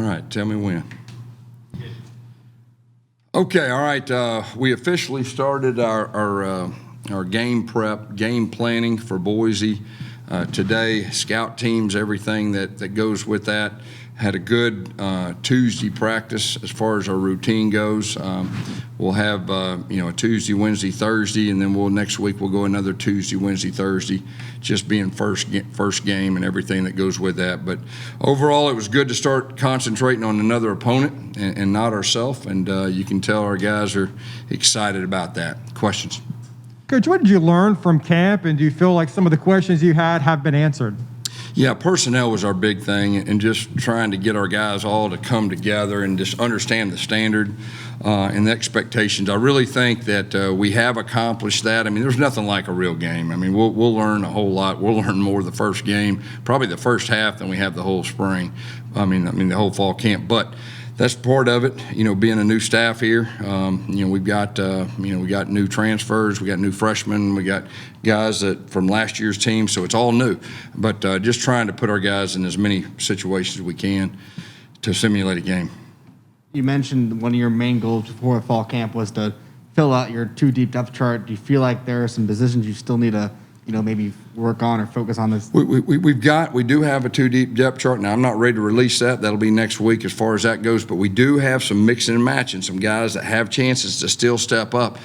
right, tell me when. Okay, all right. We officially started our game prep, game planning for Boise today. Scout teams, everything that goes with that. Had a good Tuesday practice as far as our routine goes. We'll have a Tuesday, Wednesday, Thursday, and then next week we'll go another Tuesday, Wednesday, Thursday, just being first game and everything that goes with that. But overall, it was good to start concentrating on another opponent and not ourselves. And you can tell our guys are excited about that. Questions? Coach, what did you learn from camp, and do you feel like some of the questions you had have been answered? Yeah, personnel was our big thing, and just trying to get our guys all to come together and just understand the standard and the expectations. I really think that we have accomplished that. I mean, there's nothing like a real game. I mean, we'll learn a whole lot. We'll learn more the first game, probably the first half, than we have the whole spring. I mean the whole fall camp. But that's part of it, being a new staff here. We've got, we got new transfers, we got new freshmen, we got guys that from last year's team, so it's all new. But just trying to put our guys in as many situations as we can to simulate a game. You mentioned one of your main goals before fall camp was to fill out your 2-deep depth chart. Do you feel like there are some positions you still need to maybe work on or focus on this? We do have a 2-deep depth chart. Now, I'm not ready to release that. That'll be next week as far as that goes. But we do have some mixing and matching, some guys that have chances to still step up.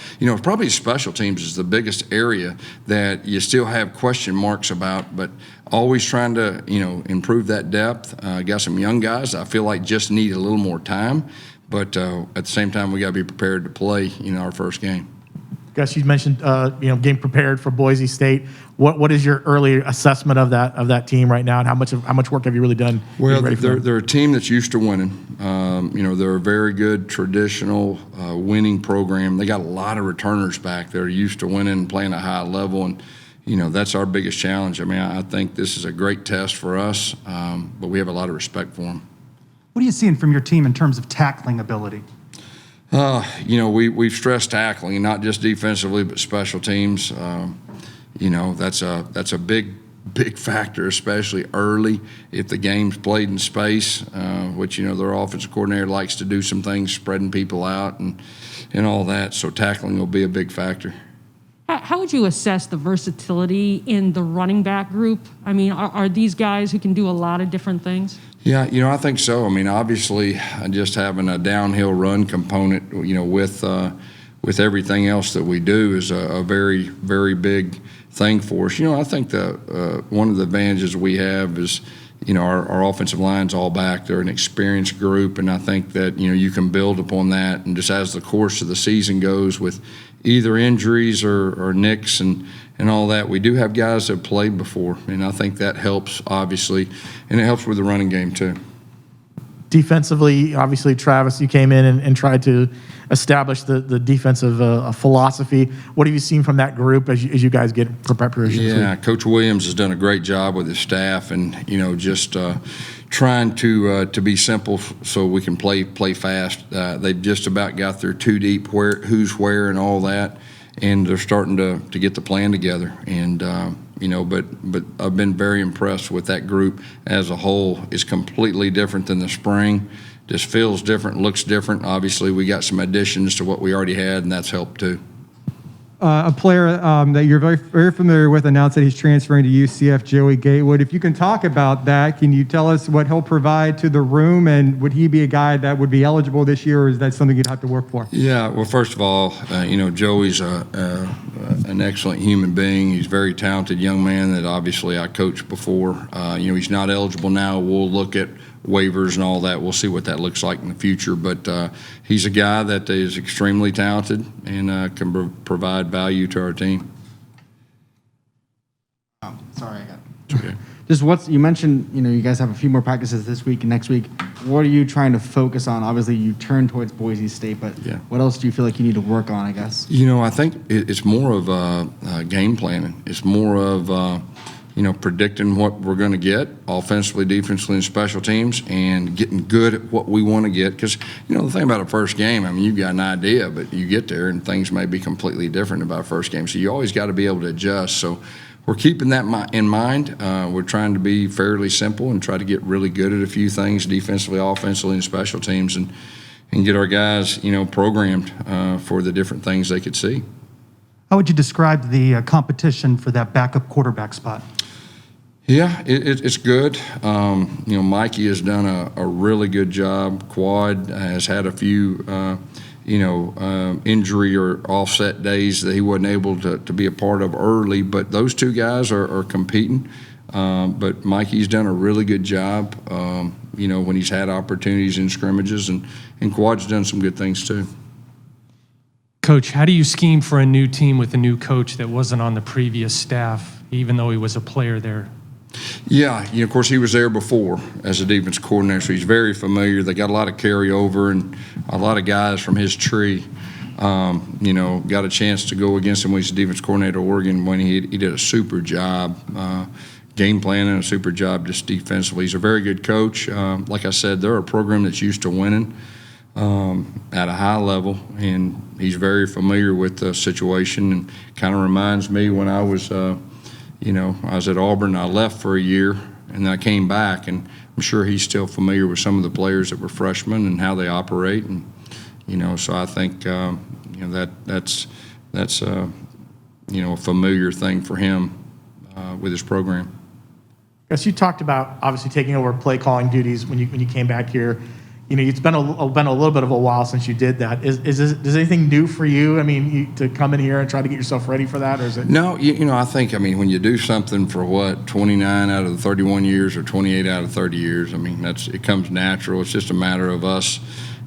Probably special teams is the biggest area that you still have question marks about, but always trying to, improve that depth. Got some young guys I feel like just need a little more time. But at the same time, we got to be prepared to play, our first game. Gus, you mentioned getting prepared for Boise State. What is your early assessment of that team right now, and how much work have you really done? Well, they're a team that's used to winning. They're a very good traditional winning program. They got a lot of returners back. They're used to winning and playing a high level, and that's our biggest challenge. I mean, I think this is a great test for us, but we have a lot of respect for them. What are you seeing from your team in terms of tackling ability? We've stressed tackling, not just defensively, but special teams. That's a big factor, especially early if the game's played in space, which, their offensive coordinator likes to do some things, spreading people out and all that. So tackling will be a big factor. How would you assess the versatility in the running back group? I mean, are these guys who can do a lot of different things? Yeah, I think so. I mean, obviously, just having a downhill run component, with everything else that we do is a very, very big thing for us. I think one of the advantages we have is, our offensive line's all back. They're an experienced group, and I think that, you can build upon that. And just as the course of the season goes with either injuries or nicks and all that, we do have guys that have played before, and I think that helps, obviously, and it helps with the running game too. Defensively, obviously, Travis, you came in and tried to establish the defensive philosophy. What have you seen from that group as you guys get preparation? Yeah, Coach Williams has done a great job with his staff, and just trying to be simple so we can play fast. They've just about got their 2-deep who's where and all that, and they're starting to get the plan together. And but I've been very impressed with that group as a whole. It's completely different than the spring. Just feels different, looks different. Obviously, we got some additions to what we already had, and that's helped too. A player that you're very, very familiar with announced that he's transferring to UCF, Joey Gatewood. If you can talk about that, can you tell us what he'll provide to the room, and would he be a guy that would be eligible this year, or is that something you'd have to work for? Yeah, well, first of all, Joey's an excellent human being. He's a very talented young man that obviously I coached before. He's not eligible now. We'll look at waivers and all that. We'll see what that looks like in the future. But he's a guy that is extremely talented and can provide value to our team. Oh, sorry. Okay. Just you mentioned, you guys have a few more practices this week and next week. What are you trying to focus on? Obviously, you turn towards Boise State, but yeah. What else do you feel like you need to work on, I guess? I think it's more of game planning. It's more of predicting what we're going to get offensively, defensively, and special teams, and getting good at what we want to get. Because, the thing about a first game, I mean, you've got an idea, but you get there and things may be completely different about a first game. So you always got to be able to adjust. So we're keeping that in mind. We're trying to be fairly simple and try to get really good at a few things defensively, offensively, and special teams, and get our guys, programmed for the different things they could see. How would you describe the competition for that backup quarterback spot? Yeah, it's good. Mikey has done a really good job. Quad has had a few, injury or offset days that he wasn't able to be a part of early, but those two guys are competing. But Mikey's done a really good job, when he's had opportunities in scrimmages, and Quad's done some good things too. Coach, how do you scheme for a new team with a new coach that wasn't on the previous staff, even though he was a player there? Yeah, of course, he was there before as a defense coordinator, so he's very familiar. They got a lot of carryover and a lot of guys from his tree. Got a chance to go against him when he's a defense coordinator at Oregon when he did a super job, game planning, a super job just defensively. He's a very good coach. Like I said, they're a program that's used to winning at a high level, and he's very familiar with the situation, and kind of reminds me when I was I was at Auburn. I left for a year, and then I came back, and I'm sure he's still familiar with some of the players that were freshmen and how they operate, and so I think that's a familiar thing for him with his program. Gus, you talked about obviously taking over play calling duties when you came back here. It's been a little bit of a while since you did that. Is anything new for you? I mean, to come in here and try to get yourself ready for that, or is it? No, I think when you do something for 29 out of the 31 years or 28 out of 30 years, it comes natural. It's just a matter of us.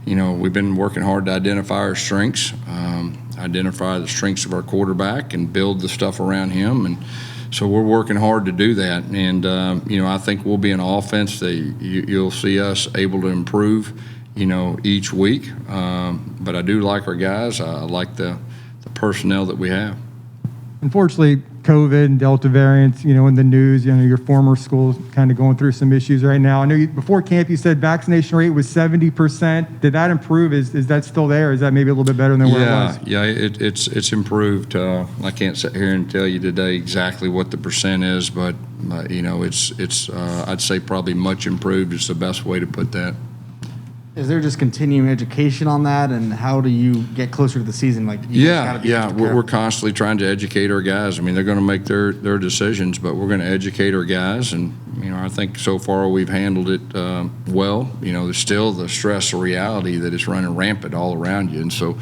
We've been working hard to identify our strengths, identify the strengths of our quarterback, and build the stuff around him. And so we're working hard to do that. And, I think we'll be an offense that you'll see us able to improve, each week. But I do like our guys. I like the personnel that we have. Unfortunately, COVID and Delta variants, in the news, your former school's kind of going through some issues right now. I know before camp you said vaccination rate was 70%. Did that improve? Is that still there? Is that maybe a little bit better than where it was? Yeah, it's improved. I can't sit here and tell you today exactly what the percent is, but it's I'd say probably much improved is the best way to put that. Is there just continuing education on that, and how do you get closer to the season? We're constantly trying to educate our guys. They're going to make their decisions, but we're going to educate our guys, and I think so far we've handled it well. There's still the stress of reality that it's running rampant all around you, and so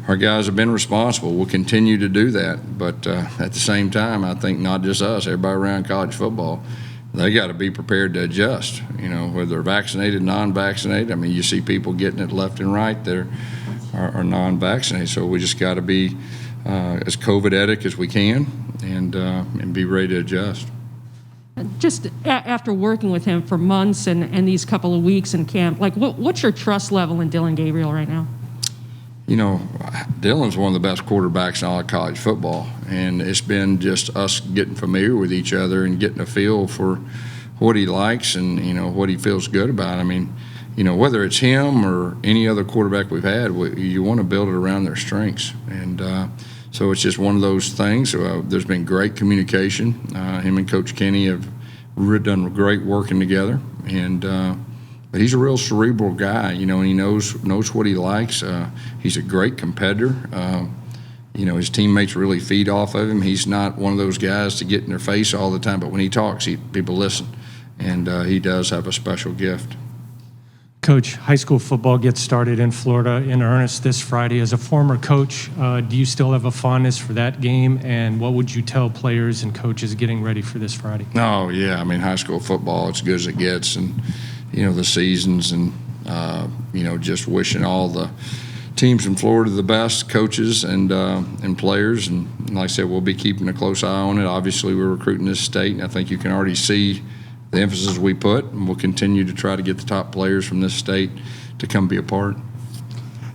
our guys have been responsible. We'll continue to do that, but at the same time, I think not just us, everybody around college football, they got to be prepared to adjust, whether they're vaccinated, non-vaccinated. You see people getting it left and right that are non-vaccinated. So we just got to be as COVID-etic as we can and be ready to adjust. Just after working with him for months and these couple of weeks in camp, what's your trust level in Dillon Gabriel right now? Dillon's one of the best quarterbacks in all of college football, and it's been just us getting familiar with each other and getting a feel for what he likes and, what he feels good about. Whether it's him or any other quarterback we've had, you want to build it around their strengths. And so it's just one of those things. There's been great communication. Him and Coach Kenny have done great working together, and but he's a real cerebral guy, and he knows what he likes. He's a great competitor. His teammates really feed off of him. He's not one of those guys to get in their face all the time, but when he talks, people listen, and he does have a special gift. Coach, high school football gets started in Florida in earnest this Friday. As a former coach, do you still have a fondness for that game? And what would you tell players and coaches getting ready for this Friday? Oh, yeah. High school football, it's good as it gets. And, the seasons and, just wishing all the teams in Florida the best, coaches and players. And like I said, we'll be keeping a close eye on it. Obviously, we're recruiting this state, and I think you can already see the emphasis we put, and we'll continue to try to get the top players from this state to come be a part.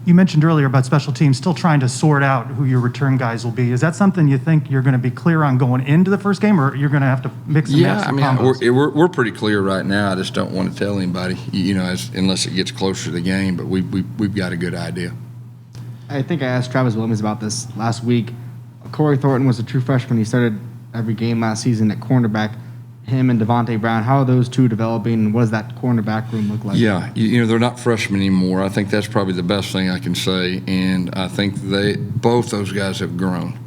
You mentioned earlier about special teams still trying to sort out who your return guys will be. Is that something you think you're going to be clear on going into the first game, or you're going to have to mix and match the combos? We're pretty clear right now. I just don't want to tell anybody, unless it gets closer to the game, but we've got a good idea. I think I asked Travis Williams about this last week. Corey Thornton was a true freshman. He started every game last season at cornerback. Him and Devontae Brown, how are those two developing, and what does that cornerback room look like? Yeah, they're not freshmen anymore. I think that's probably the best thing I can say, and I think both those guys have grown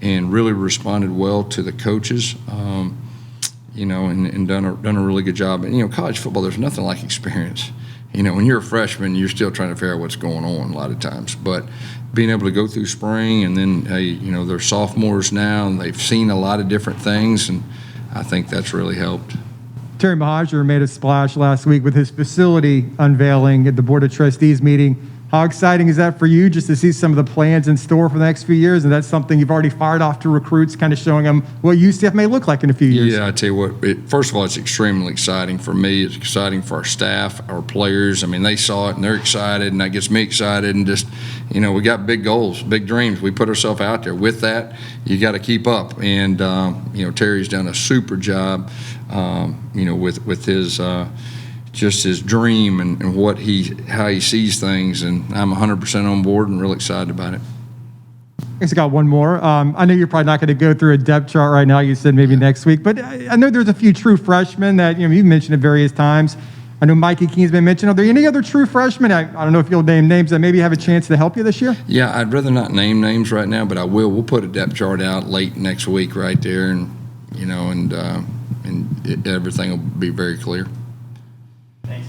and really responded well to the coaches, and done a really good job. And, college football, there's nothing like experience. When you're a freshman, you're still trying to figure out what's going on a lot of times. But being able to go through spring, and then, they're sophomores now, and they've seen a lot of different things, and I think that's really helped. Terry Mahajer made a splash last week with his facility unveiling at the Board of Trustees meeting. How exciting is that for you, just to see some of the plans in store for the next few years? And that's something you've already fired off to recruits, kind of showing them what UCF may look like in a few years. Yeah, I tell you what, first of all, it's extremely exciting for me. It's exciting for our staff, our players. I mean, they saw it and they're excited, and that gets me excited. And just, we got big goals, big dreams. We put ourselves out there. With that, you got to keep up. And, Terry's done a super job, with his just his dream and how he sees things, and I'm 100% on board and really excited about it. I guess I got one more. I know you're probably not going to go through a depth chart right now. You said maybe next week, but I know there's a few true freshmen that you've mentioned at various times. I know Mikey Keen's been mentioned. Are there any other true freshmen? I don't know if you'll name names that maybe have a chance to help you this year. Yeah, I'd rather not name names right now, but I will. We'll put a depth chart out late next week right there, and everything will be very clear. Thanks.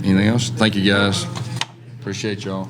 Anything else? Thank you, guys. Appreciate y'all.